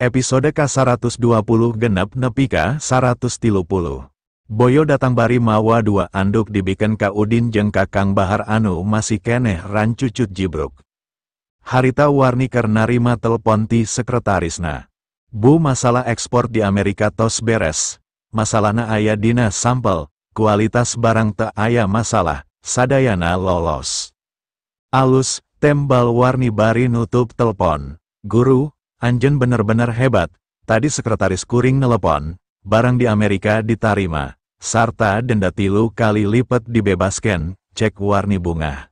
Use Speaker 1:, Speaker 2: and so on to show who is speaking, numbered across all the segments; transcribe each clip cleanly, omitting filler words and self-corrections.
Speaker 1: Episode K120 genep nepi ka 130. Boyo datang bari mawa dua anduk dibiken ka Udin jeung ka Kang Bahar anu masih keneh rancucut jibruk. Harita warni keur narima telepon ti sekretarisna. Bu, masalah ekspor di Amerika tos beres. Masalahna aya dina sampel, kualitas barang teu aya masalah, sadayana lolos. Alus, tembal warni bari nutup telepon. Guru, anjen bener-bener hebat, tadi sekretaris kuring nelepon, barang di Amerika ditarima, sarta denda 3 kali lipat dibebaskan, cek warni bunga.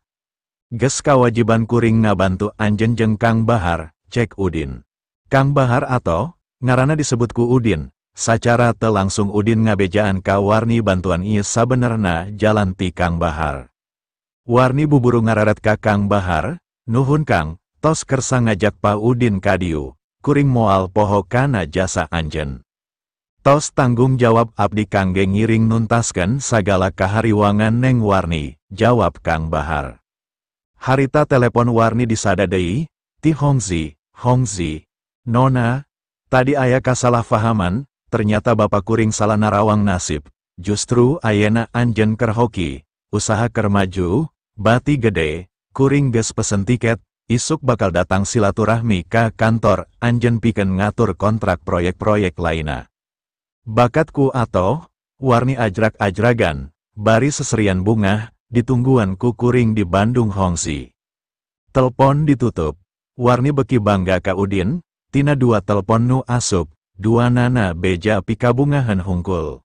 Speaker 1: Ges kawajiban kuring ngabantu anjen jeung Kang Bahar, cek Udin. Kang Bahar atau, ngaranna disebutku Udin, sacara teu langsung Udin ngabejaan ka warni bantuan ieu sabenerna jalan ti Kang Bahar. Warni buburu ngararet ka Kang Bahar, nuhun Kang, tos kersa ngajak Pa Udin ka dieu. Kuring moal poho kana jasa anjen. Tos tanggung jawab abdi kangge ngiring nuntaskeun sagala kahariwangan neng warni, jawab Kang Bahar. Harita telepon warni disada deui, ti Hongzi, Nona, tadi aya kasalahpahaman, ternyata bapak kuring salah narawang nasib, justru ayena anjen keur hoki, usaha keur maju, bati gede, kuring geus pesen tiket, isuk bakal datang silaturahmi ka kantor, anjen pikeun ngatur kontrak proyek-proyek laina. Bakatku atau, warni ajrak-ajragan, bari seserian bunga, ditungguan ku kuring di Bandung Hongzi. Telepon ditutup, warni beki bangga ka Udin, tina 2 telepon nu asup, 2 nana beja pikabungahan hungkul.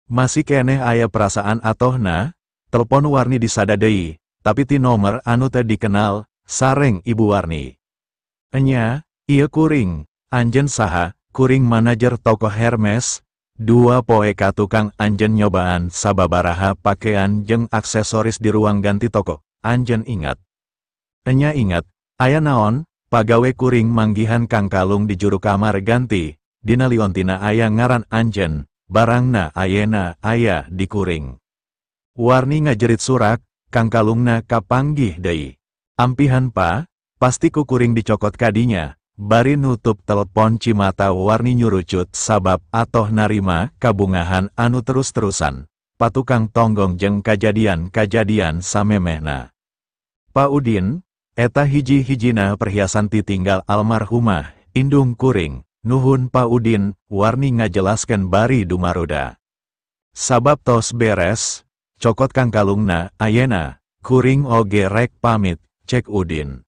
Speaker 1: Masih keneh aya perasaan atohna, telepon warni disada deui, tapi ti nomer anu teu dikenal, sareng Ibu Warni. Enya, ieu kuring, anjen saha, kuring manajer toko Hermes, 2 poe ka tukang anjen nyobaan sababaraha pakaian jeung aksesoris di ruang ganti toko, anjen ingat. Enya ingat, aya naon, pagawe kuring manggihan Kang Kalung di juru kamar ganti, dina liontina aya ngaran anjen, barangna ayena aya di kuring. Warni ngajerit surak, Kang Kalungna kapanggih deui. Ampihan Pa, pasti kukuring dicokot kadinya, bari nutup telepon cimata warni nyurucut sabab atoh narima kabungahan anu terus-terusan, patukang tonggong jeung kajadian-kajadian samemehna. Pa Udin, eta hiji-hijina perhiasan titinggal almarhumah, indung kuring, nuhun Pa Udin, warni ngajelaskeun bari dumaruda. Sabab tos beres, cokot Kang Kalungna, ayena, kuring oge rek pamit, cek Udin.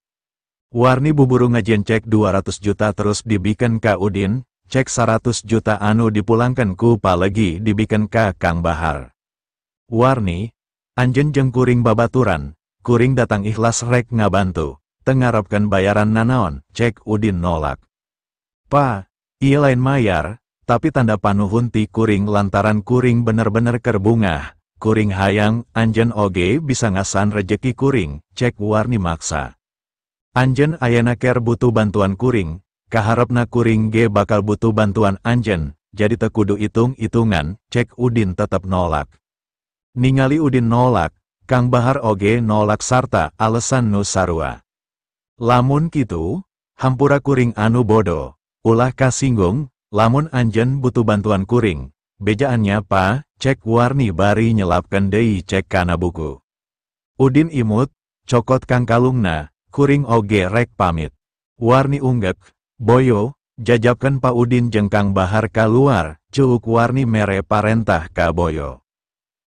Speaker 1: Warni buburu ngajieun cek 200 juta terus dibiken ka Udin, cek 100 juta anu dipulangkan ku Pa legi dibiken ka Kang Bahar. Warni, anjen jeung kuring babaturan, kuring datang ikhlas rek ngabantu, teu ngarepkeun bayaran nanaon, cek Udin nolak. Pa, ieu lain mayar, tapi tanda panuhun ti kuring lantaran kuring bener-bener keur bungah, kuring hayang, anjen oge bisa ngasan rejeki kuring, cek warni maksa. Anjen ayana ker butuh bantuan kuring, kaharepna kuring ge bakal butuh bantuan anjen, jadi teu kudu itung-itungan, cek Udin tetep nolak. Ningali Udin nolak, Kang Bahar oge nolak sarta alesan nu sarua. Lamun kitu, hampura kuring anu bodoh, ulah kasinggung, lamun anjen butuh bantuan kuring. Bejaannya Pa, cek warni bari nyelapkeun deui cek kana buku. Udin imut, cokot Kang Kalungna, kuring oge rek pamit. Warni unggek, boyo, jajabkeun Pa Udin jeung Kang Bahar kaluar, cuuk warni mere parentah ka boyo.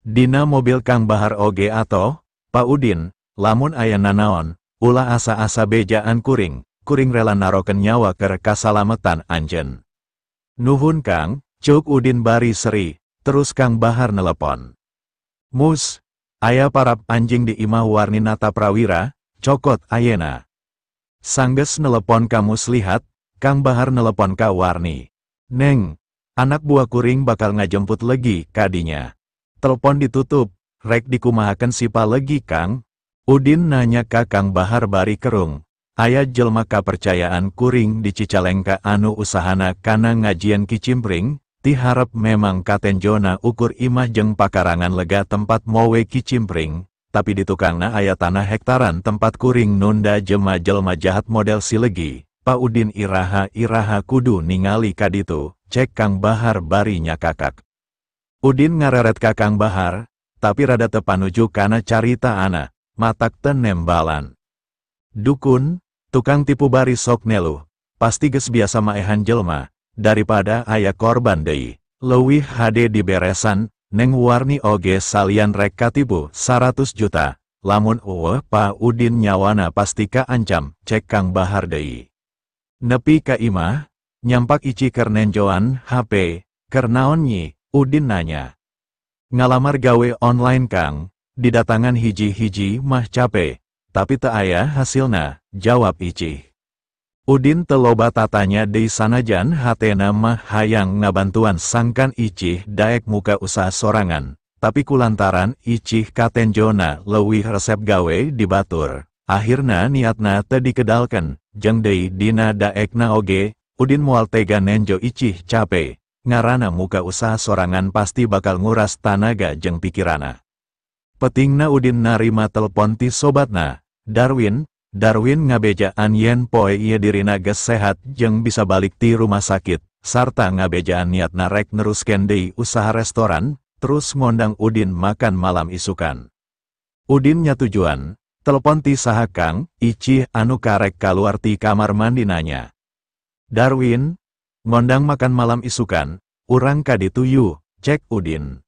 Speaker 1: Dina mobil Kang Bahar oge atau, Pa Udin, lamun aya nanaon, ulah asa-asa bejaan kuring, kuring rela narokeun nyawa keur kasalametan anjen. Nuhun Kang, cuk Udin bari seri, terus Kang Bahar nelepon. Mus, aya parap anjing di imah warni nata prawira, cokot ayena. Sanggeus nelepon ka Muslihat, Kang Bahar nelepon ka warni. Neng, anak buah kuring bakal ngajemput legi kadinya. Telepon ditutup, rek dikumahakeun si Pa legi Kang. Udin nanya ka Kang Bahar bari kerung. Aya jelma kapercayaan kuring di Cicalengka anu usahana kana ngajieun kicimpring, ti harap memang katenjona ukur imah jeung pakarangan lega tempat mowe kicimpring, tapi di tukangna aya tanah hektaran tempat kuring nunda jelma-jelma jahat model silegi, Pak Udin iraha kudu ningali kaditu, cek Kang Bahar bari nyakakak. Udin ngareret ka Kang Bahar, tapi rada teu panuju kana carita ana, matak teu nembalan. Dukun, tukang tipu bari sok nelu, pasti geus biasa maehan jelma, daripada aya korban deui. Leuwih hade diberesan, Neng Warni oge salian rek katipu 100 juta, lamun eueuh Pak Udin nyawana pasti kaancam, cek Kang Bahar deui. Nepi ka imah, nyampak ici keur nenjoan HP, keur naon nyi, Udin nanya. Ngalamar gawe online Kang, didatangan hiji-hiji mah capek, tapi teu aya hasilna, jawab ici. Udin teu loba tatanya deui sanajan hatena mah hayang ngabantuan sangkan ici daek muka usaha sorangan, tapi kulantaran ici katenjona leuwih resep gawe dibatur. Akhirna niatna teu dikedalken, jeung deui dina daekna oge, Udin moal tega nenjo ici capek, ngarana muka usaha sorangan pasti bakal nguras tanaga jeung pikirana. Petingna Udin narima telepon ti sobatna, Darwin ngabejaan yen poe ieu dirina geus sehat jeung bisa balik ti rumah sakit, sarta ngabejaan niatna rek neruskeun deui usaha restoran, terus ngondang Udin makan malam isukan. Udin nyatujuan, telepon ti saha Kang, ici anu karek kaluar ti kamar mandi nanya. Darwin, ngondang makan malam isukan, urang kaditu yu, cek Udin.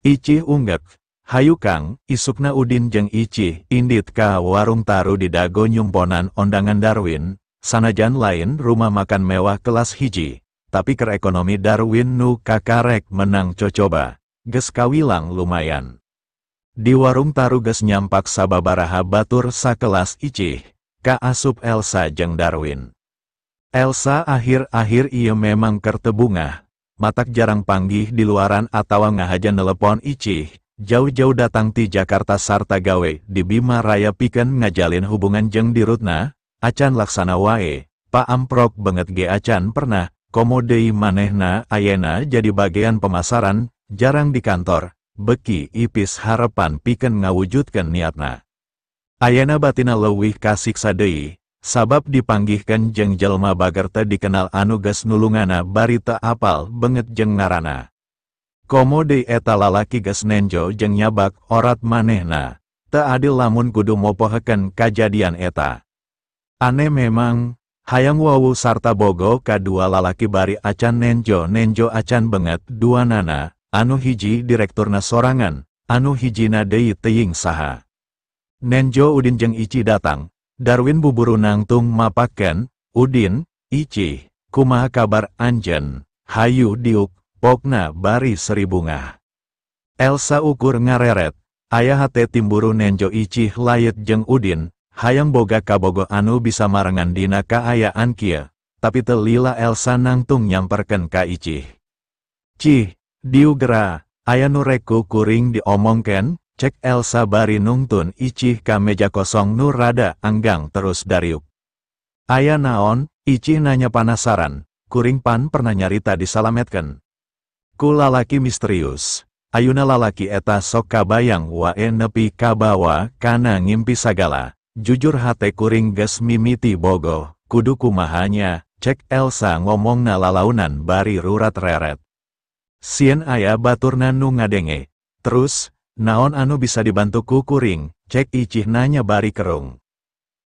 Speaker 1: Ici unggek. Hayu Kang, isukna Udin jeung ici indit ka warung taru di dago nyumponan ondangan Darwin, sanajan lain rumah makan mewah kelas hiji, tapi keur ekonomi Darwin nu kakarek menang cocoba, geus kawilang lumayan. Di warung taru geus nyampak sababaraha batur sakelas ici, ka asup Elsa jeung Darwin. Elsa akhir-akhir ieu memang keur teu bungah, matak jarang panggih di luaran atawa ngahaja nelepon ici. Jauh-jauh datang ti Jakarta sarta gawe di Bima Raya pikeun ngajalin hubungan jeung dirutna, acan laksana wae, Pak Amprok banget ge acan pernah, komo deui manehna ayena jadi bagian pemasaran, jarang di kantor, beki ipis harapan pikeun ngawujudkeun niatna. Ayena batina leuwih kasiksa deui, sabab dipanggihkeun jeung jelma bager teu dikenal anu geus nulungana bari teu apal banget jeung ngaranna. Komo deui eta lalaki geus nenjo jeung nyabak orat manehna, teu adil lamun kudu mopohekeun kajadian eta. Aneh memang, hayang wawu sarta bogo kadua lalaki bari acan nenjo acan banget duanana, anu hiji direkturna sorangan, anu hijina deui teuing saha. Nenjo Udin jeung ici datang, Darwin buburu nangtung mapakeun, Udin, ici, kumaha kabar anjeun, hayu diuk. Pokna bari seri bunga. Elsa ukur ngareret, aya hate timburu nenjo ici layet jeung Udin, hayang boga kabogo anu bisa marengan dina kaayaan kieu, tapi teu lila Elsa nangtung nyamperkeun ka ici. Cih, diu gera, aya nu rek kuring diomongkeun, cek Elsa bari nungtun ici ka meja kosong nu rada anggang terus dariuk. Aya naon, ici nanya penasaran, kuring pan pernah nyarita disalametkeun. Ku lalaki misterius, ayuna lalaki eta sok kabayang wae nepi ka bawa kana ngimpi sagala, jujur hate kuring geus mimiti bogo, kudu kumahanya, cek Elsa ngomongna lalaunan bari rurat reret. Sieun aya baturna nu ngadenge, terus, naon anu bisa dibantu ku kuring, cek icih nanya bari kerung.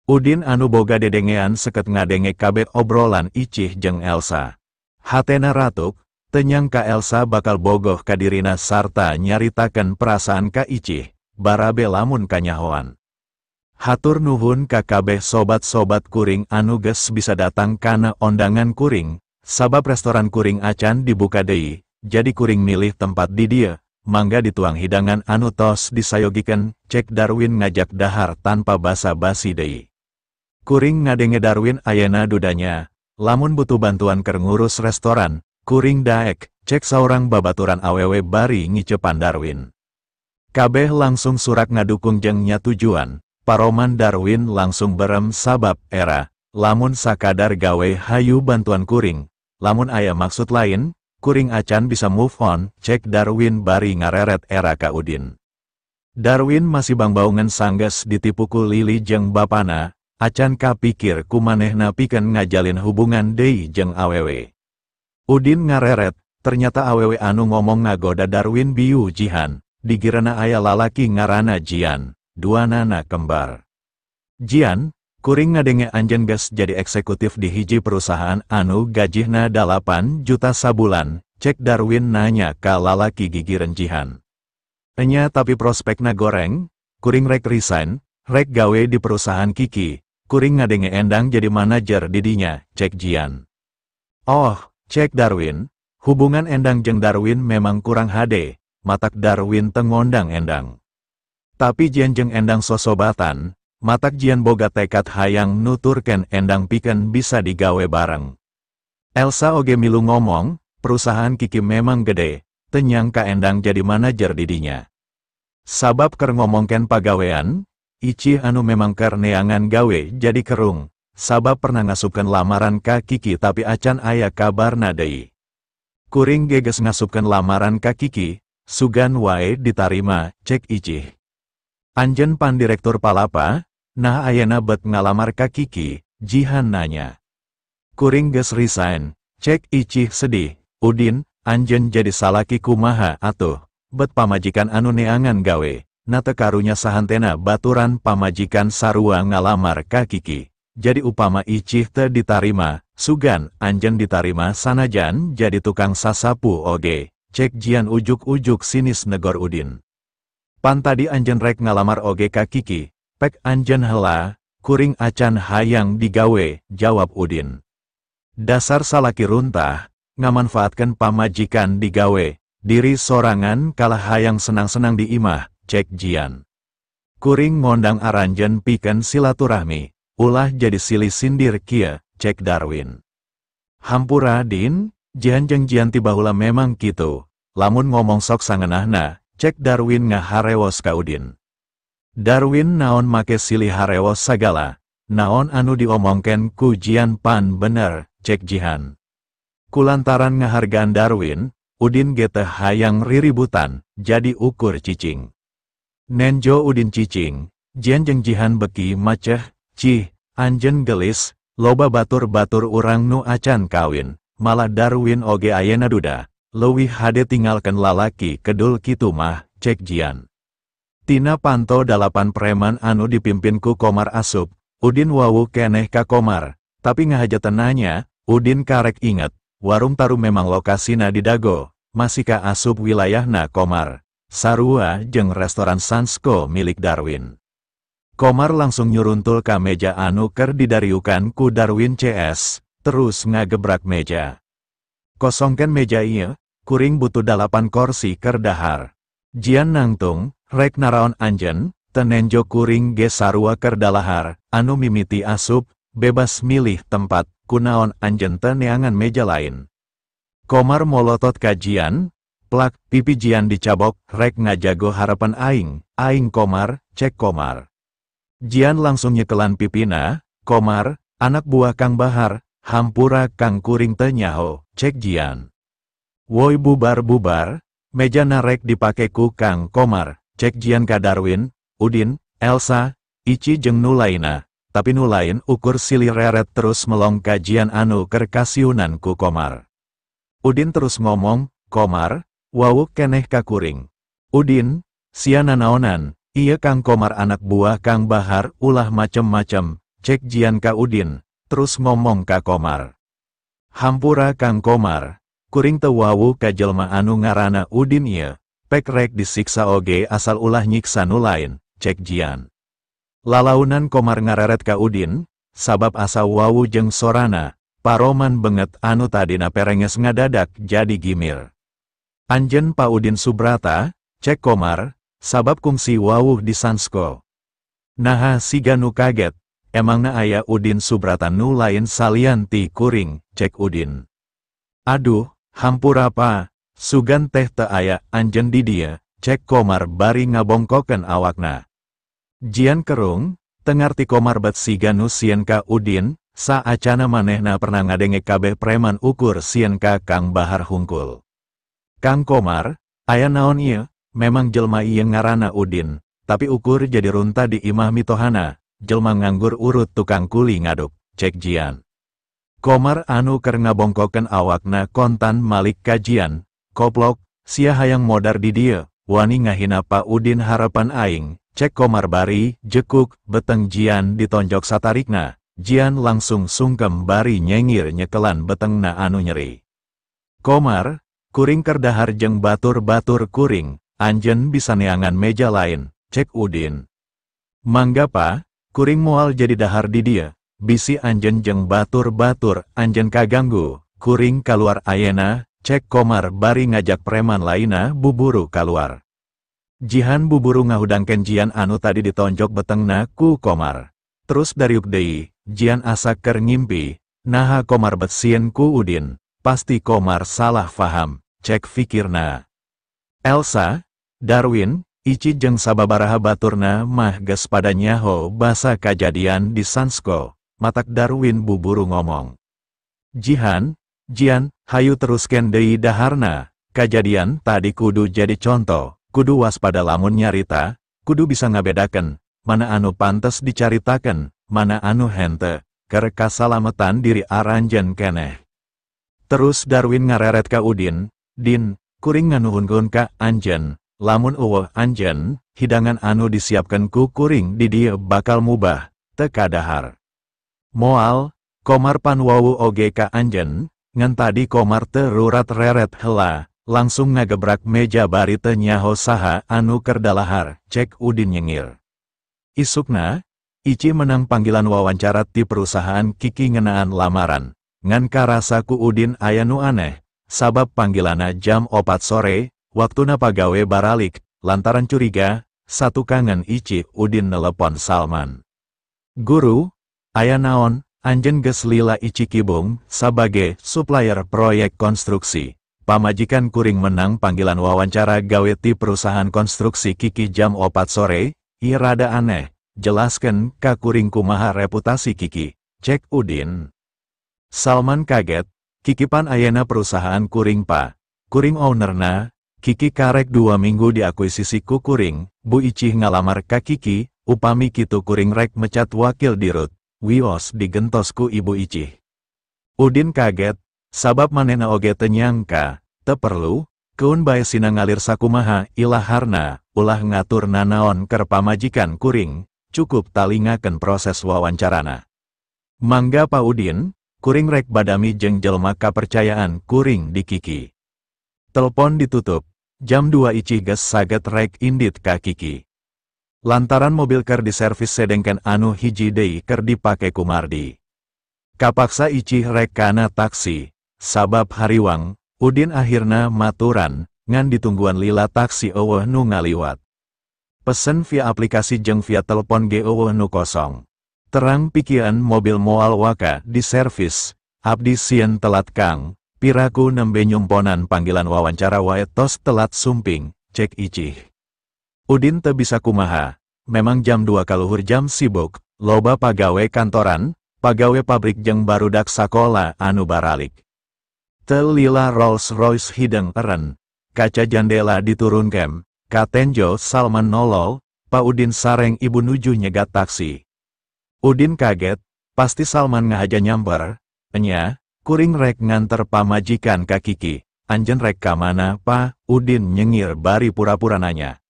Speaker 1: Udin anu boga dedengean seket ngadenge kabeh obrolan icih jeung Elsa. Hatena ratuk, tenyang ka Elsa bakal bogoh ka dirina sarta nyaritakeun perasaan ka icih, barabe lamun kanyahoan. Hatur nuhun ka kabeh sobat-sobat kuring anu geus bisa datang kana ondangan kuring, sabab restoran kuring acan dibuka deui, jadi kuring milih tempat di dieu, mangga dituang hidangan anu tos disayogikeun, cek Darwin ngajak dahar tanpa basa-basi deui. Kuring ngadenge Darwin ayana dudanya, lamun butuh bantuan keur ngurus restoran, kuring daek, cek saurang babaturan awewe bari ngicepan Darwin. Kabeh langsung surak ngadukung jeung nyatujuan, paroman Darwin langsung berem sabab era, lamun sakadar gawe hayu bantuan kuring, lamun aya maksud lain, kuring acan bisa move on, cek Darwin bari ngareret era ka Udin. Darwin masih bangbaungan sangges ditipu ku Lili jeung bapana, acan kapikir kumanehna pikeun ngajalin hubungan deui jeung awewe. Udin ngareret, ternyata awewe anu ngomong ngagoda Darwin biu Jihan, digirana aya lalaki ngaranna Jian, duanana kembar. Jian, kuring ngadenge anjeun geus jadi eksekutif di hiji perusahaan anu gajihna 8 juta sabulan, cek Darwin nanya ka lalaki gigireun Jihan. Enya tapi prospekna goreng, kuring rek resign, rek gawe di perusahaan Kiki, kuring ngadenge endang jadi manajer didinya, cek Jian. Oh, cek Darwin, hubungan endang jeung Darwin memang kurang hade, matak Darwin teu ngondang endang. Tapi Jian jeung endang sosobatan, matak Jian boga tekad hayang nuturken endang pikeun bisa digawe bareng. Elsa oge milu ngomong, perusahaan Kiki memang gede, teu nyangka endang jadi manajer didinya. Sabab keur ngomongken pagawean, Icih anu memang keur neangan gawe jadi kerung, sabab pernah ngasupkeun lamaran ka Kiki tapi acan aya kabarna deui. Kuring geges ngasupkeun lamaran ka Kiki, sugan wae ditarima, cek Icih. Anjeun pan direktur palapa, nah ayeuna bet ngalamar ka Kiki, Jihan nanya. Kuring geus resign, cek Icih sedih, Udin, anjeun jadi salaki kumaha atuh, bet pamajikan anu neangan gawe, na teu karunya sahantena baturan pamajikan sarua ngalamar ka Kiki. Jadi upama Icih teu ditarima, sugan anjeun ditarima sanajan jadi tukang sasapu oge, cek Jian ujuk-ujuk sinis negor Udin. Pan tadi anjeun rek ngalamar oge ka Kiki, pek anjeun heula, kuring acan hayang digawe, jawab Udin. Dasar salaki runtah, ngamanfaatkeun pamajikan digawe, diri sorangan kalah hayang senang-senang di imah, cek Jian. Kuring ngondang aranjeun pikeun silaturahmi, ulah jadi silih sindir kieu, cek Darwin. Hampura Din, Jihan jeung Jian tibaheula memang kitu, lamun ngomong sok sangeunahna, cek Darwin ngaharewos ka Udin. Darwin naon make silih harewos sagala, naon anu diomongken ku Jian pan bener, cek Jihan. Kulantaran ngahargaan Darwin, Udin ge teu hayang riributan, jadi ukur cicing. Nenjo Udin cicing, Jian jeung Jihan beki maceh, cih, anjeun gelis, loba batur-batur urang nu acan kawin, malah Darwin oge ayeuna duda, leuwih hade tinggalkeun lalaki kedul kitu mah, cek Jian. Tina panto 8 preman anu dipimpin ku Komar asup, Udin wawu keneh ka Komar, tapi ngahajeun nanya, Udin karek inget, warung taru memang lokasina di Dago, masih ka asup wilayahna Komar, sarua jeung restoran Sansko milik Darwin. Komar langsung nyuruntul ka meja anu keur didariukan ku Darwin CS, terus ngagebrak meja. Kosongken meja ieu, kuring butuh 8 kursi keur dahar. Jian nangtung, rek naraon anjeun, teu nenjo kuring ge sarua keur dalahar, anu mimiti asup, bebas milih tempat, kunaon anjeun teu neangan meja lain. Komar molotot ka Jian, plak, pipi Jian dicabok, rek ngajago harapan aing Komar, cek Komar. Jian langsung nyekelan pipina, Komar, anak buah Kang Bahar, hampura Kang kuring teu nyaho, cek Jian. Woi bubar-bubar, meja narek dipake ku Kang Komar, cek Jian ka Darwin, Udin, Elsa, Ici jeung nu lainna, tapi nu lain ukur silih reret terus melong ka Jian anu keur kasiunan ku Komar. Udin terus ngomong, Komar, wawuk keneh ka kuring. Udin, sia nanaonan, ieu Kang Komar anak buah Kang Bahar ulah macem-macem, cek Jian ka Udin, terus ngomong ka Komar. Hampura Kang Komar, kuring teu wawu ka jelma anu ngaranna Udin ieu, pek rek disiksa oge asal ulah nyiksa nu lain, cek Jian. Lalaunan Komar ngareret ka Udin, sabab asa wawu jeung sorana, paroman banget anu tadina perenges ngadadak jadi gimir. Anjeun Pa Udin Subrata, cek Komar, sabab kungsi wawuh di Sansko. Naha siga nu kaget, emangna aya Udin Subrata nu lain salian ti kuring, cek Udin. Aduh, hampura Pa, sugan teh teu aya anjeun di dieu, cek Komar bari ngabongkokeun awakna. Jian kerung, tengarti Komar bet siga nu sieun ka Udin, saacana manehna pernah ngadenge kabeh preman ukur sieun ka Kang Bahar hungkul. Kang Komar, aya naon ieu? Memang jelma ieu ngaranna Udin, tapi ukur jadi runta di imah mitohana, jelma nganggur urut tukang kuli ngaduk, cek Jian. Komar anu keur ngabongkokeun awakna kontan malik kajian, koplok, sia hayang modar di dieu, wani ngahina Pak Udin harapan aing, cek Komar bari, jekuk, beteng Jian ditonjok satarikna, Jian langsung sungkem bari nyengir nyekelan betengna anu nyeri. Komar, kuring keur dahar jeung batur-batur kuring, anjeun bisa neangan meja lain, cek Udin. Mangga pa, kuring moal jadi dahar di dieu. Bisi anjen jeung batur-batur, anjen kaganggu, kuring kaluar ayena, cek Komar bari ngajak preman laina buburu kaluar. Jihan buburu ngahudangkeun Jian anu tadi ditonjok betengna ku Komar. Terus dariuk deui, Jian asa keur ngimpi, naha Komar besieun ku Udin, pasti Komar salah faham, cek fikirna. Elsa, Darwin, Ici jeung sababaraha baturna mah geus pada nyaho basa kajadian di Sansko. Matak Darwin buburu ngomong. Jihan, Jian, hayu teruskeun deui daharna, kajadian tadi kudu jadi contoh, kudu waspada lamun nyarita, kudu bisa ngabedakeun, mana anu pantes dicaritakeun, mana anu henteu, keur kasalametan diri aranjeun keneh. Terus Darwin ngareret ka Udin, Din, kuring nganuhunkeun ka anjeun, lamun eueuh anjeun, hidangan anu disiapkeun ku kuring di dieu bakal mubah, teu kadahar. Moal, Komar pan wawu oge ka anjeun, ngan tadi Komar teu rurat reret heula, langsung ngagebrak meja bari teu nyaho saha anu keur dalahar, cek Udin nyengir. Isukna, Ici menang panggilan wawancara ti perusahaan Kiki ngeunaan lamaran, ngan karasa ku Udin aya nu aneh, sabab panggilana jam 4 sore, waktuna pagawe baralik, lantaran curiga, satu kangen Ici Udin nelepon Salman. Guru, aya naon, anjeun geus lila Ici kibung, sabage supplier proyek konstruksi. Pamajikan kuring menang panggilan wawancara gawe ti perusahaan konstruksi Kiki jam 4 sore, ieu rada aneh, jelaskeun ka kuring kumaha reputasi Kiki, cek Udin. Salman kaget, Kiki pan ayana perusahaan kuring pa, kuring ownerna, Kiki karek 2 minggu diakuisisi ku kuring, Bu Ici ngalamar ka Kiki, upami kitu kuring rek mecat wakil dirut. Wios digentos ku Ibu Ici. Udin kaget, sabab manehna oge teu nyangka, teu perlu, keun bae sina ngalir sakumaha ilaharna, ulah ngatur nanaon keur pamajikan kuring, cukup talingakeun proses wawancarana. Mangga Pa Udin, kuring rek badami jeung jelma kapercayaan kuring di Kiki. Telepon ditutup, jam 2 Ici geus saget rek indit ka Kiki. Lantaran mobil keur diservis sedengkeun anu hiji deui keur dipake ku Mardi. Kapaksa Ici rek kana taksi, sabab hariwang, Udin akhirna maturan, ngan ditungguan lila taksi eueuh nu ngaliwat. Pesen via aplikasi jeung via telepon ge eueuh nu kosong. Terang pikieun mobil moal waka diservis, abdi sieun telat Kang, piraku nembe nyumponan panggilan wawancara wae tos telat sumping, cek Ici. Udin teu bisa kumaha, memang jam 2 kaluhur jam sibuk, loba pagawe kantoran, pagawe pabrik jeung barudak sakola anu baralik. Teu lila Rolls-Royce hideng eren, kaca jandela diturunkeun, katenjo Salman nolol, Pa Udin sareng ibu nuju nyegat taksi. Udin kaget, pasti Salman ngahaja nyamper, enya, kuring rek nganter pamajikan ka Kiki, anjeun rek ka mana Pa? Udin nyengir bari pura-pura nanya.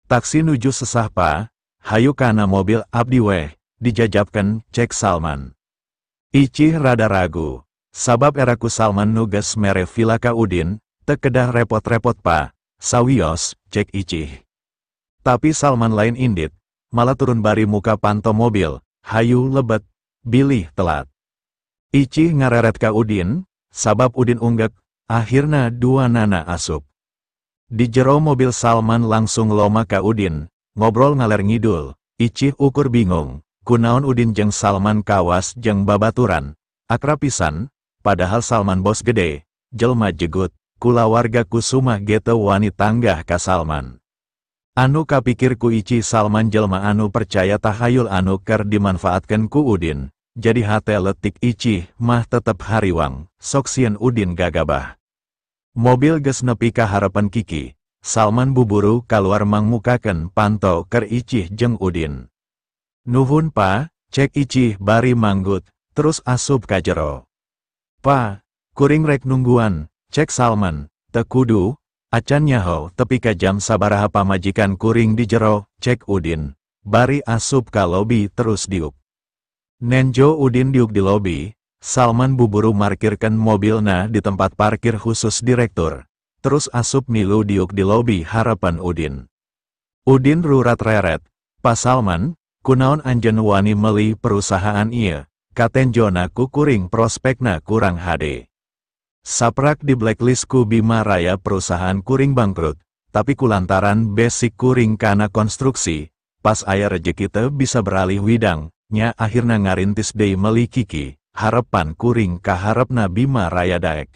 Speaker 1: Taksi nuju sesah Pa, hayu kana mobil abdi weh, dijajabkeun, cek Salman. Ici rada ragu, sabab eraku Salman nu geus mere vila ka Udin, teu kedah repot-repot Pa, sawios, cek Ici. Tapi Salman lain indit, malah turun bari muka panto mobil, hayu lebet, bilih telat. Ici ngareret ka Udin, sabab Udin unggek, akhirna dua nana asup. Di jero mobil Salman langsung loma ka Udin, ngobrol ngaler ngidul, Ici ukur bingung, kunaon Udin jeung Salman kawas jeung babaturan, akrab pisan, padahal Salman bos gede, jelma jegut, kula warga Kusumah ge teu wani tanggah ka Salman. Anu kapikir ku Ici Salman jelma anu percaya tahayul anu keur dimanfaatkeun ku Udin, jadi hate letik Ici mah tetep hariwang, sok sieun Udin gagabah. Mobil geus nepi ka harapan Kiki, Salman buburu kaluar mangmukakeun panto keur Ici jeung Udin. Nuhun pa, cek Icih bari manggut, terus asup ka jero. Pa, kuring rek nungguan, cek Salman, teu kudu, acan nyaho tepi ka jam sabaraha pamajikan kuring di jero, cek Udin. Bari asup ka lobi terus diuk. Nenjo Udin diuk di lobi, Salman buburu markirkan mobilna di tempat parkir khusus direktur. Terus asup milu diuk di lobi harapan Udin. Udin rurat reret, Pa Salman, kunaon anjeun wani meuli perusahaan ieu, katenjona ku kuring prospekna kurang hade. Saprak di blacklist ku Bima Raya perusahaan kuring bangkrut, tapi kulantaran basic kuring kana konstruksi, pas aya rejeki teu bisa beralih widang, nya akhirna ngarintis deui meuli Kiki, harapan kuring kaharepna Bima Raya daek.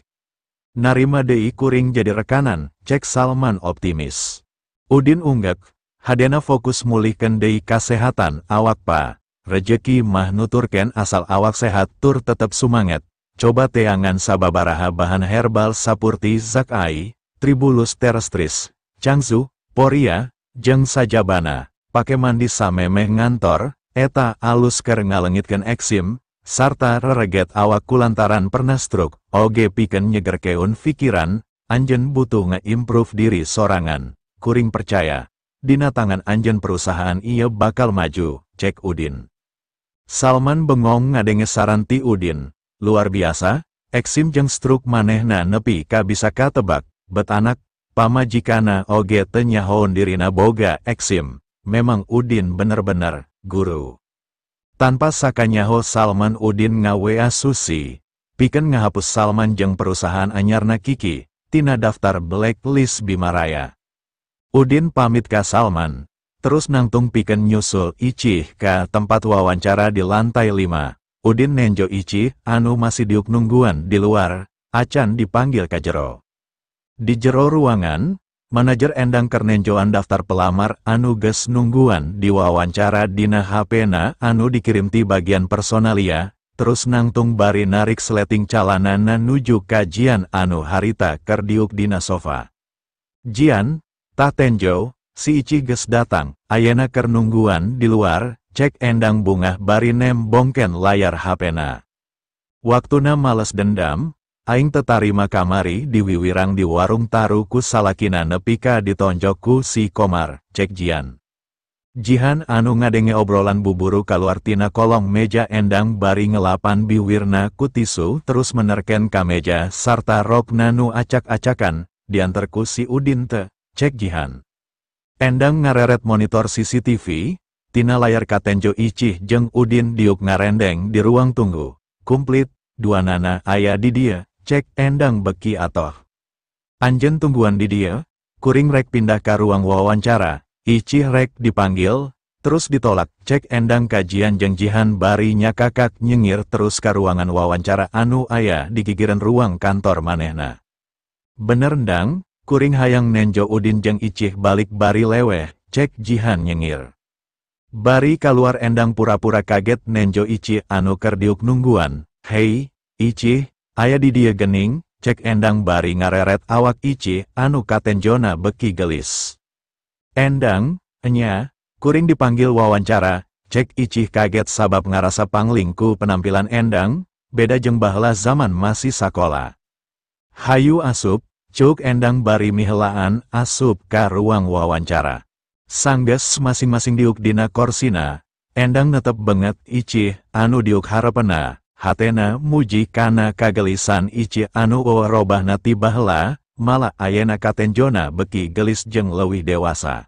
Speaker 1: Narima deui kuring jadi rekanan, cek Salman optimis. Udin unggek, hadena fokus mulihkeun deui kasehatan awak pa. Rejeki mah nuturken asal awak sehat tur tetep sumanget. Coba teangan sababaraha bahan herbal sapurti zakai, tribulus terrestris, cangzu, poria, jeung sajabana. Pake mandi samemeh ngantor, eta alus keur ngalengitkeun eksim, sarta rereget awak kulantaran pernah stroke, oge pikeun nyegerkeun pikiran, anjeun butuh nge-improve diri sorangan. Kuring percaya, dina tangan anjeun perusahaan ieu bakal maju, cek Udin. Salman bengong ngadenge saran ti Udin. Luar biasa, eksim jeung struk manehna nepi ka bisa katebak, bet anak, pamajikana oge teu nyahoon dirina boga eksim. Memang Udin bener-bener guru. Tanpa sakanyaho Salman Udin ngawea Susi, pikeun ngahapus Salman jeung perusahaan anyarna Kiki, tina daftar blacklist Bima Raya. Udin pamit ka Salman, terus nangtung pikeun nyusul Icih ka tempat wawancara di lantai 5. Udin nenjo Icih, anu masih diuk nungguan di luar, acan dipanggil ka jero. Di jero ruangan, manajer Endang keur nenjoan daftar pelamar anu geus nungguan di wawancara dina HP-na anu dikirim ti bagian personalia, terus nangtung bari narik sleting calanana nuju ka Jian anu harita keur diuk dina sofa. Jian, tah tenjo, si Icih geus datang, ayeuna keur nungguan di luar, cek Endang bungah bari nembongken layar HP-na. Waktuna males dendam, aing teu tarima kamari diwiwirang di warung taru ku salakina nepi ka ditonjok ku si Komar, cek Jian. Jihan anu ngadenge obrolan buburu kaluar tina kolong meja Endang bari ngelapan biwirna ku tisu terus menerken ka meja sarta rokna nu acak-acakan, diantar ku si Udin teu, cek Jihan. Endang ngareret monitor CCTV, tina layar katenjo Icih jeung Udin diuk ngarendeng di ruang tunggu. Kumplit, duanana aya di dia, cek Endang beki atoh. Anjeun tungguan di dia, kuring rek pindah ka ruang wawancara, Icih rek dipanggil, terus ditolak, cek Endang kajian jeung Jihan bari nyakakak nyengir terus ka ruangan wawancara anu aya di gigireun ruang kantor manehna. Bener ndang, kuring hayang nenjo Udin jeung Icih balik bari leweh, cek Jihan nyengir. Bari kaluar Endang pura-pura kaget nenjo Icih anu keur diuk nungguan. Hei, Icih, aya di dia gening, cek Endang bari ngareret awak Icih anu katenjona beki gelis. Endang, enya, kuring dipanggil wawancara, cek Icih kaget sabab ngarasa pangling ku penampilan Endang, beda jeung baheula zaman masih sakola. Hayu asup, cuk Endang bari mihelaan asup ka ruang wawancara. Sanggeus masing-masing diuk dina korsina, Endang netep banget Icih anu diuk harepena, hatena muji kana kagelisan Icih anu warobahna ti baheula, malah ayana katenjona beki gelis jeung leuwih dewasa.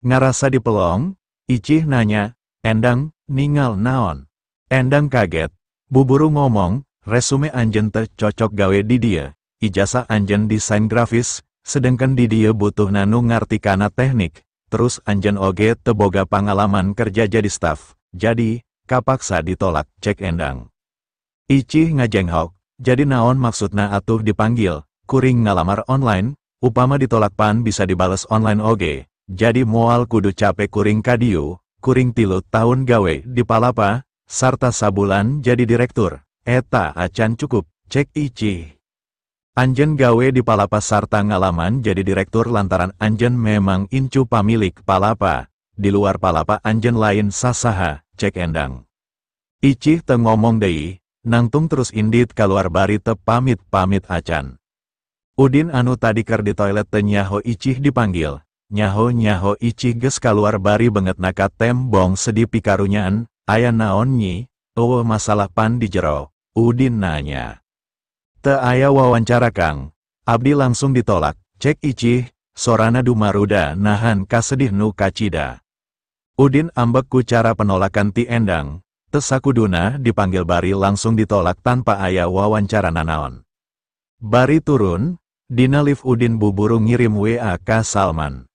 Speaker 1: Ngarasa dipelong, Icih nanya, Endang, ningal naon? Endang kaget, buburu ngomong, resume anjeun teh cocok gawe di dia, ijazah anjeun desain grafis, sedengkeun di dia butuh nu ngarti kana teknik. Terus anjeun oge teu boga pangalaman kerja jadi staf, jadi, kapaksa ditolak, cek Endang. Icih ngajenghok, jadi naon maksudna atuh dipanggil, kuring ngalamar online, upama ditolak pan bisa dibales online oge, jadi moal kudu capek kuring kadiu, kuring 3 tahun gawe di palapa, sarta sabulan jadi direktur, eta acan cukup, cek Icih. Anjeun gawe di palapa sarta ngalaman jadi direktur lantaran anjeun memang incu pamilik palapa, di luar palapa anjen lain sasaha, cek Endang. Icih teu ngomong deui, nangtung terus indit kaluar bari teu pamit-pamit acan. Udin anu tadi keur di toilet teu nyaho Icih dipanggil, nyaho Icih geus kaluar bari beungeut naka tembong sedih pikarunyaan, aya naon nyi, eueuh masalah pan di jero, Udin nanya. Teu aya wawancara Kang, abdi langsung ditolak, cek Icih, sorana dumaruda nahan kasedih nu kacida. Udin ambek ku cara penolakan ti Endang, teu sakuduna dipanggil bari langsung ditolak tanpa aya wawancara nanaon. Bari turun, dina lift Udin buburu ngirim WA ka Salman.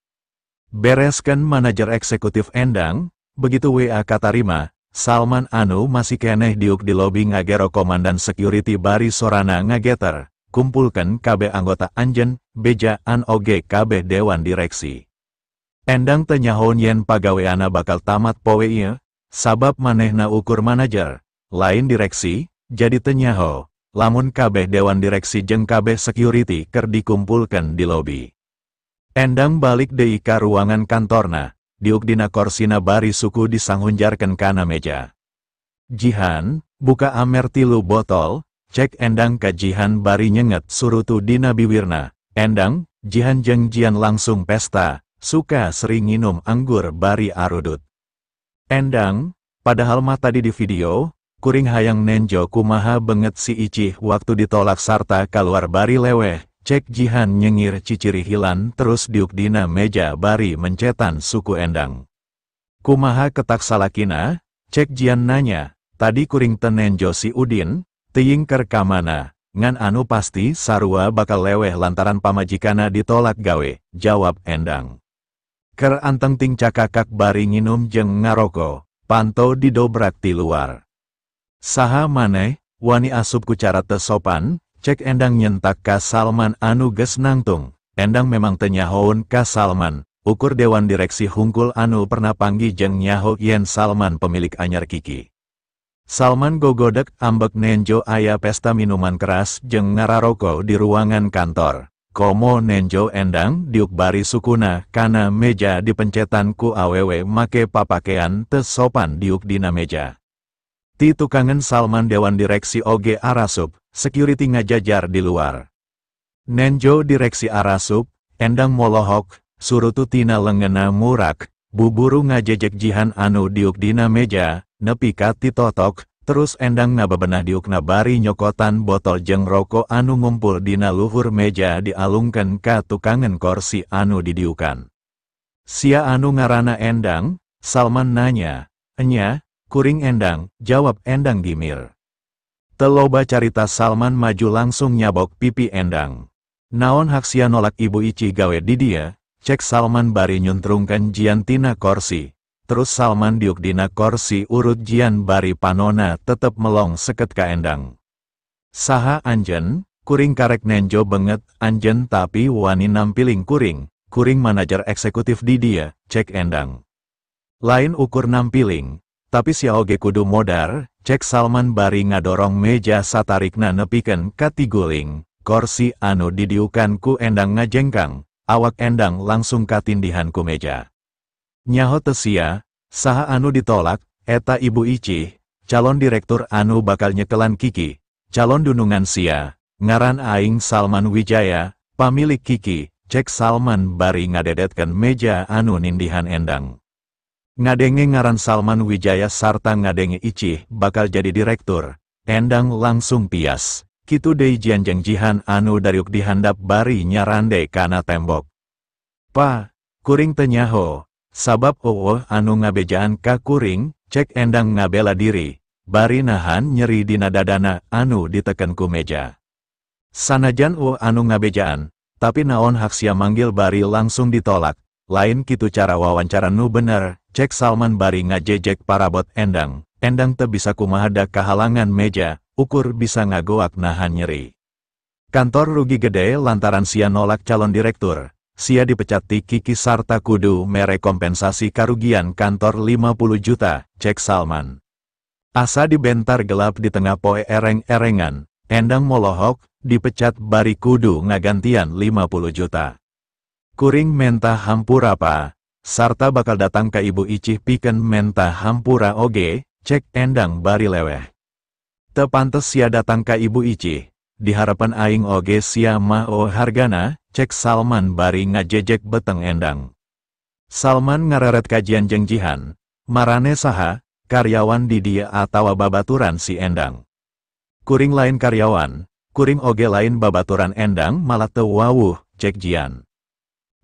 Speaker 1: Bereskeun manajer eksekutif Endang, begitu WA katarima, Salman anu masih keneh diuk di lobi ngagero komandan security bari sorana ngageter, kumpulkan KB anggota anjen, bejaan oge KB dewan direksi. Endang teu nyaho yen pagaweana bakal tamat poe ieu, sabab manehna ukur manajer, lain direksi, jadi teu nyaho, lamun KB dewan direksi jeung KB security keur dikumpulkan di lobi. Endang balik deui ka ruangan kantorna, diuk dina korsina bari suku disanghunjarkeun kana meja. Jihan, buka amer 3 botol, cek Endang ka Jihan bari nyenget surutu dina biwirna. Endang, Jihan jeung Jian langsung pesta, suka sering nginum anggur bari arudut. Endang, padahal mah tadi di video, kuring hayang nenjo kumaha banget si Icih waktu ditolak sarta kaluar bari leweh, cek Jihan nyengir ciciri hilan terus diuk dina meja bari mencetan suku Endang. Kumaha ketak salakina, cek Jian nanya, tadi kuring teu nenjo si Udin, teuing keur ka mana, ngan anu pasti sarua bakal leweh lantaran pamajikana ditolak gawe, jawab Endang. Keur anteng ting cakakak bari nginum jeung ngaroko, panto didobrak ti luar. Saha maneh, wani asup ku cara teu sopan, cek Endang nyentak ka Salman anu geus nangtung. Endang memang teu nyahoun ka Salman, ukur dewan direksi hungkul anu pernah panggi jeung nyaho yen Salman pemilik anyar Kiki. Salman gogodek ambek nenjo aya pesta minuman keras jeung ngararoko di ruangan kantor. Komo nenjo Endang diuk bari sukuna kana meja dipencetan ku awewe make papakean teu sopan diuk dina meja. Ti tukangan Salman dewan direksi oge arasup, security ngajajar di luar. Nenjo direksi arasup, Endang molohok, surutu tina leungena murak, buburu ngajejek Jihan anu diuk dina meja, nepi ka ti totok. Terus Endang ngabebenah diukna bari nyokotan botol jeung rokok anu ngumpul dina luhur meja dialungkeun ka tukangan korsi anu didiukan. Sia anu ngaranna Endang, Salman nanya, "Enya, kuring Endang," jawab Endang gimir. Teu loba carita Salman maju langsung nyabok pipi Endang. Naon hak sia nolak ibu Icih gawe di dia, cek Salman bari nyuntrungkeun Jian tina korsi. Terus Salman diuk dina korsi urut Jian bari panona tetep melong seket ka Endang. Saha anjen, kuring karek nenjo banget anjen tapi wani nampiling kuring manajer eksekutif di dia, cek Endang. Lain ukur nampiling, tapi sia oge kudu modar, cek Salman bari ngadorong meja satarikna nepikeun ka ti guling, korsi anu didiukan ku Endang ngajengkang, awak Endang langsung katindihan ku meja. Nyaho teu sia, saha anu ditolak, eta ibu Icih, calon direktur anu bakal nyekelan Kiki, calon dunungan sia, ngaran aing Salman Wijaya, pamilik Kiki, cek Salman bari ngadedetkeun meja anu nindihan Endang. Ngadenge ngaran Salman Wijaya sarta ngadenge Icih bakal jadi direktur, Endang langsung pias, kitu deui Jian jeung Jihan anu dariuk dihandap bari nyarande kana tembok. Pa, kuring teu nyaho. Sabab anu ngabejaan ka kuring, cek Endang ngabela diri, bari nahan nyeri dina dadana anu diteken ku meja. Sanajan anu ngabejaan, tapi naon hak sia manggil bari langsung ditolak, lain kitu cara wawancara nu bener, cek Salman bari ngajejek parabot Endang. Endang teu bisa kumaha da kahalangan meja, ukur bisa ngagoak nahan nyeri. Kantor rugi gede lantaran sia nolak calon direktur. Sia dipecat ti Kiki sarta kudu mere kompensasi karugian kantor 50 juta, cek Salman. Asa dibentar gelap di tengah poe ereng-erengan, Endang molohok, dipecat bari kudu ngagantian 50 juta. Kuring mentah hampur apa, sarta bakal datang ka Ibu Icih pikeun menta hampura oge, cek Endang bari leweh. Teu pantes sia datang ka Ibu Icih, diharapan aing oge sia mah hargana, cek Salman bari ngajejek beteng Endang. Salman ngareret kajian jeung Jihan, marane saha, karyawan di dia atawa babaturan si Endang. Kuring lain karyawan, kuring oge lain babaturan Endang malah teu wawuh, cek Jian.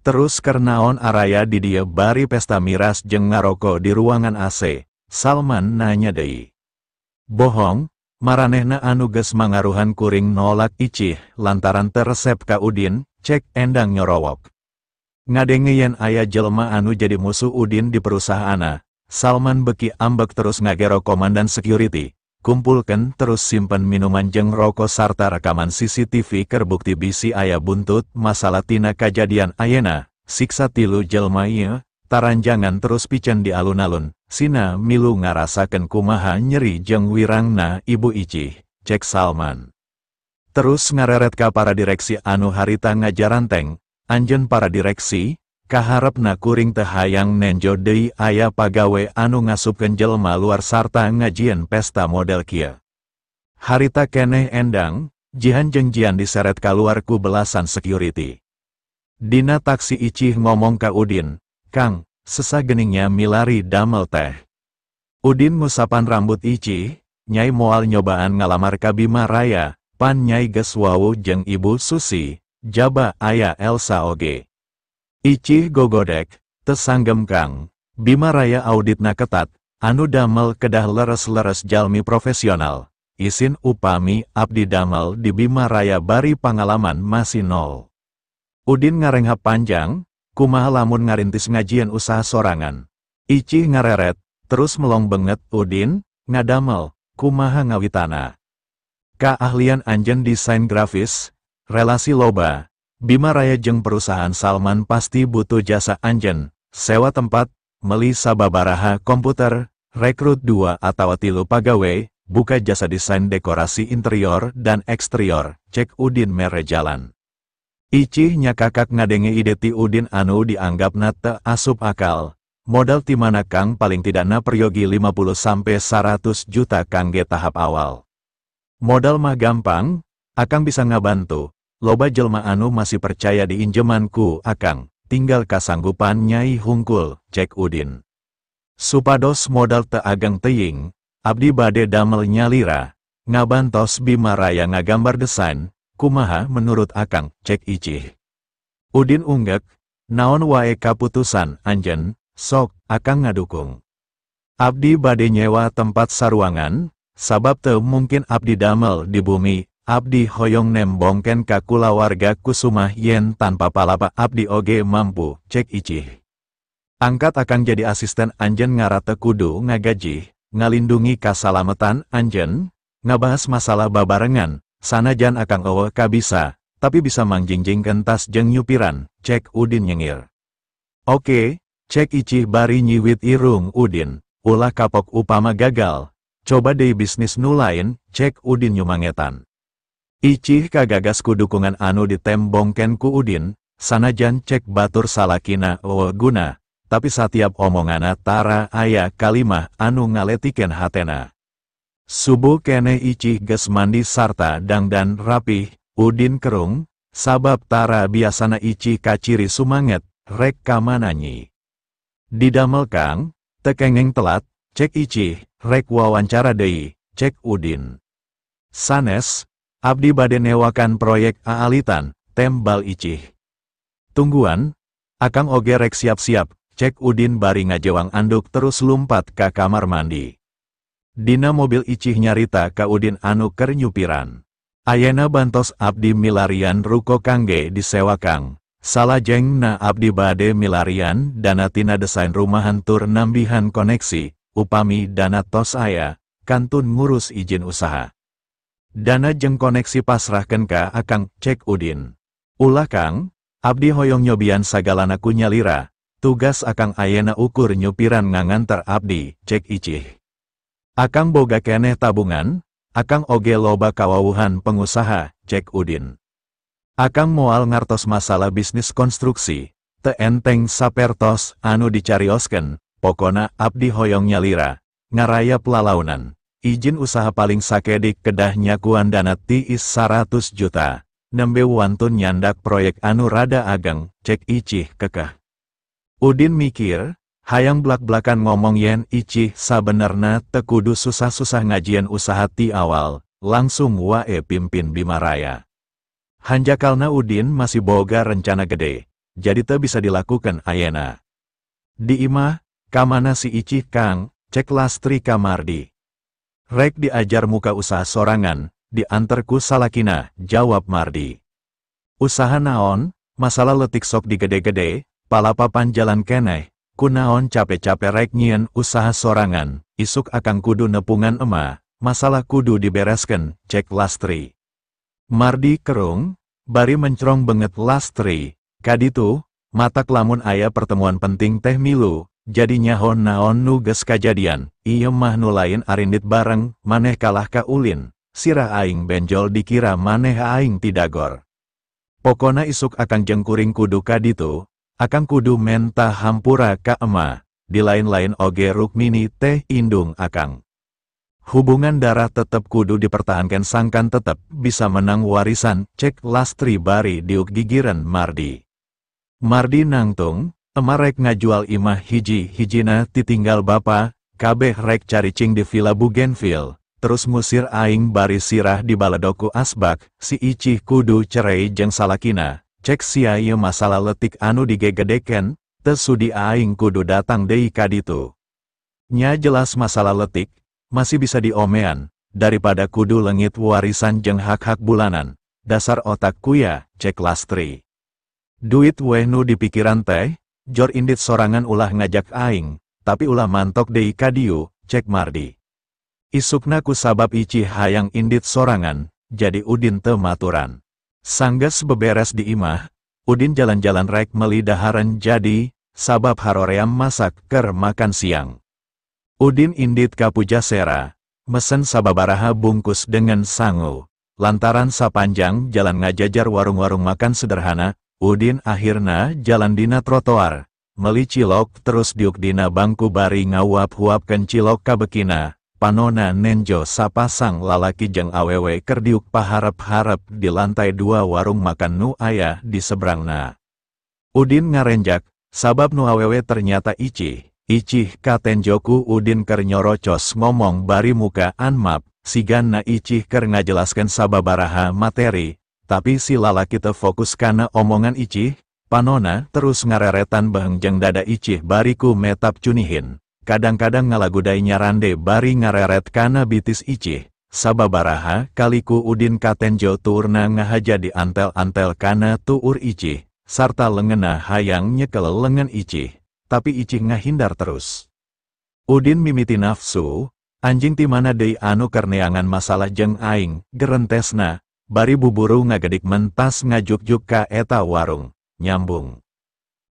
Speaker 1: Terus kernaon araya di dia bari pesta miras jeung ngaroko di ruangan AC, Salman nanya deui. Bohong, maranehna anu geus mangaruhan kuring nolak Icih lantaran teu resep ka Udin, cek Endang nyorowok. Ngadenge yen aya jelema anu jadi musuh Udin di perusahaana, Salman beki ambek terus ngagero komandan security, kumpulkeun terus simpen minuman jeung rokok sarta rekaman CCTV keur bukti bisi aya buntut masalah tina kajadian ayeuna, siksa tilu jelema ieu, taranjangan terus picen di alun-alun, sina milu ngarasakeun kumaha nyeri jeung wirangna Ibu Icih, cek Salman. Terus ngareret ka para direksi anu harita ngajaranteng, anjeun para direksi, kaharepna kuring teu hayang nenjo deui aya pagawe anu ngasupkeun jelema luar sarta ngajieun pesta model kieu. Harita keneh Endang, Jihan jeung Jian diseret kaluar ku belasan security. Dina taksi Icih ngomong ka Udin, "Kang, sesa geningnya milari damel teh." Udin ngusapan rambut Icih, "Nyai moal nyobaan ngalamar ka Bima Raya, pan Nyai geus wawuh jeung Ibu Susi, jaba aya Elsa oge." Icih gogodek, "Teu sanggem Kang, Bima Raya auditna ketat, anu damel kedah leres-leres jalmi profesional. Isin upami abdi damel di Bima Raya bari pangalaman masih nol." Udin ngarenghap panjang, "Kumaha lamun ngarintis ngajieun usaha sorangan?" Icih ngareret, terus melong banget Udin, "Ngadamel, kumaha ngawitana?" "Keahlian anjeun desain grafis, relasi loba. Bima Raya jeung perusahaan Salman pasti butuh jasa anjeun, sewa tempat, meuli sababaraha komputer, rekrut 2 atau 3 pagawe, buka jasa desain dekorasi interior dan eksterior," cek Udin mere jalan. Icih nyakakak ngadenge ide ti Udin anu dianggapna teu asup akal. Modal ti mana Kang paling tidakna peryogi 50-100 juta kangge tahap awal. Modal mah gampang, Akang bisa ngabantu. Loba jelma anu masih percaya di injemanku Akang, tinggal kasanggupan Nyai hungkul, cek Udin. Supados modal teu ageng teuing, abdi bade damel nyalira, ngabantos Bima Raya ngagambar desain, kumaha menurut Akang, cek Icih. Udin unggek, "Naon wae kaputusan anjeun, sok Akang ngadukung. Abdi bade nyewa tempat saruangan, sabab teu mungkin abdi damel di bumi. Abdi hoyong nembongken ka kulawarga kusumah yen tanpa palapa abdi oge mampu," cek Icih. "Angkat Akang jadi asisten anjeun ngarate kudu ngagaji, ngalindungi kasalametan anjeun, ngabahas masalah babarengan, sanajan Akang eueuh kabisa, tapi bisa mangjingjingkeun tas jeung nyupiran," cek Udin nyengir. "Oke," cek Icih bari nyiwit irung Udin, "ulah kapok upama gagal, coba deui bisnis nu lain," cek Udin nyumangetan. Icih kagagas ku dukungan anu ditembongken ku Udin, sanajan cek batur salakina guna, tapi satiap omongana tara aya kalimah anu ngaletikeun hatena. Subuh keneh Icih geus mandi sarta dangdan rapih, Udin kerung, sabab tara biasana Icih kaciri sumanget, rek kamana nyi. "Didamel Kang, teu kengeng telat," cek Icih, "rek wawancara deui," cek Udin. "Sanes, abdi bade newakan proyek aalitan," tembal Icih. "Tungguan, Akang oge rek siap-siap," cek Udin bari ngajewang anduk terus lumpat ka kamar mandi. Dina mobil Icih nyarita ka Udin anu keur nyupiran. "Ayeuna bantos abdi milarian ruko kangge disewa Kang. Salajengna abdi bade milarian dana tina desain rumahan tur nambihan koneksi, upami dana tos aya, kantun ngurus izin usaha. Dana jeung koneksi pasrahkeun ka Akang," cek Udin. "Ulah Kang, abdi hoyong nyobian sagalana ku nyalira, tugas Akang ayeuna ukur nyupiran ngangantar abdi," cek Icih. "Akang boga keneh tabungan, Akang oge loba kawawuhan pengusaha," cek Udin. "Akang moal ngartos masalah bisnis konstruksi, Teu enteng sapertos anu dicarioskeun, pokona abdi hoyong nyalira, ngarayap lalaunan. Izin usaha paling sakedik kedah nyakuan dana tiis 100 juta. Nembe wantun nyandak proyek anu rada ageng, cek Icih kekeh. Udin mikir, hayang blak-blakan ngomong yen Icih sabenerna teu kudu susah-susah ngajian usaha ti awal, langsung wae pimpin Bimaraya. Hanjakalna Udin masih boga rencana gede, jadi teu bisa dilakukan ayena. Di imah, kamana si Icih Kang, cek Lastri ka Mardi. Rek diajar muka usaha sorangan, diantarku salakina, jawab Mardi. Usaha naon, masalah letik sok digede-gede, palapapan jalan keneh, kunaon capek-capek rek nyieun usaha sorangan, isuk akang kudu nepungan ema, masalah kudu diberesken, cek Lastri. Mardi kerung, bari mencrong banget Lastri, kaditu, matak lamun aya pertemuan penting teh milu, jadi nyahon naon nu geus kajadian, ieu mah nu lain arindit bareng, maneh kalah ka ulin, sirah aing benjol dikira maneh aing tidagor. Pokona isuk akang jengkuring kudu kaditu, akang kudu menta hampura ka ema, di lain-lain oge Rukmini teh indung akang. Hubungan darah tetep kudu dipertahankan sangkan tetep bisa menang warisan, cek Lastri bari diuk gigiran Mardi. Mardi nangtung, ema rek ngajual imah hiji-hijina titinggal bapa, kabeh rek caricing di Villa Bougainville, terus ngusir aing bari sirah di baladoku asbak, si Icih kudu cerai jeung salakina, cek sia ieu masalah letik anu digegedeken, teu sudi aing kudu datang deui ka ditu. Nya jelas masalah letik, masih bisa diomean, daripada kudu lengit warisan jeung hak-hak bulanan, dasar otak kuya, cek Lastri. Duit weh nu dipikiran teh, jor indit sorangan ulah ngajak aing, tapi ulah mantok deui ka dieu, cek Mardi. Isukna ku sabab Icih hayang indit sorangan, jadi Udin teu maturan. Sanggeus beberes di imah, Udin jalan-jalan rek meuli dahareun jadi, sabab haroream masak keur makan siang. Udin indit ka Pujasera, mesen sababaraha bungkus dengan sangu. Lantaran sapanjang jalan ngajajar warung-warung makan sederhana, Udin akhirna jalan dina trotoar, meuli cilok terus diuk dina bangku bari ngauap-huapkeun cilok kabekina, panona nenjo sapasang lalaki jeung awewe keur diuk paharep-harep di lantai 2 warung makan nu aya di seberangna. Udin ngarenjak, sabab nu awewe ternyata Icih. Icih katenjoku Udin keur nyorocos ngomong bari muka anmap, siganna Icih keur ngajelaskeun sababaraha materi, tapi si lalaki teu fokus kana omongan Icih, panona terus ngareretan behengjeng dada Icih bariku metap cunihin, kadang-kadang ngalaguday nyarande bari ngareret kana bitis Icih, sababaraha kaliku Udin katenjo tuurna ngahaja di antel-antel kana tuur Icih, sarta leungeunna hayang nyekel leungeun Icih. Tapi Icih ngahindar terus. Udin mimiti nafsu, anjing ti mana deui anu keur neangan masalah jeung aing, gerentesna, bari buburu ngagedik mentas ngajuk-juk ka eta warung, nyambung.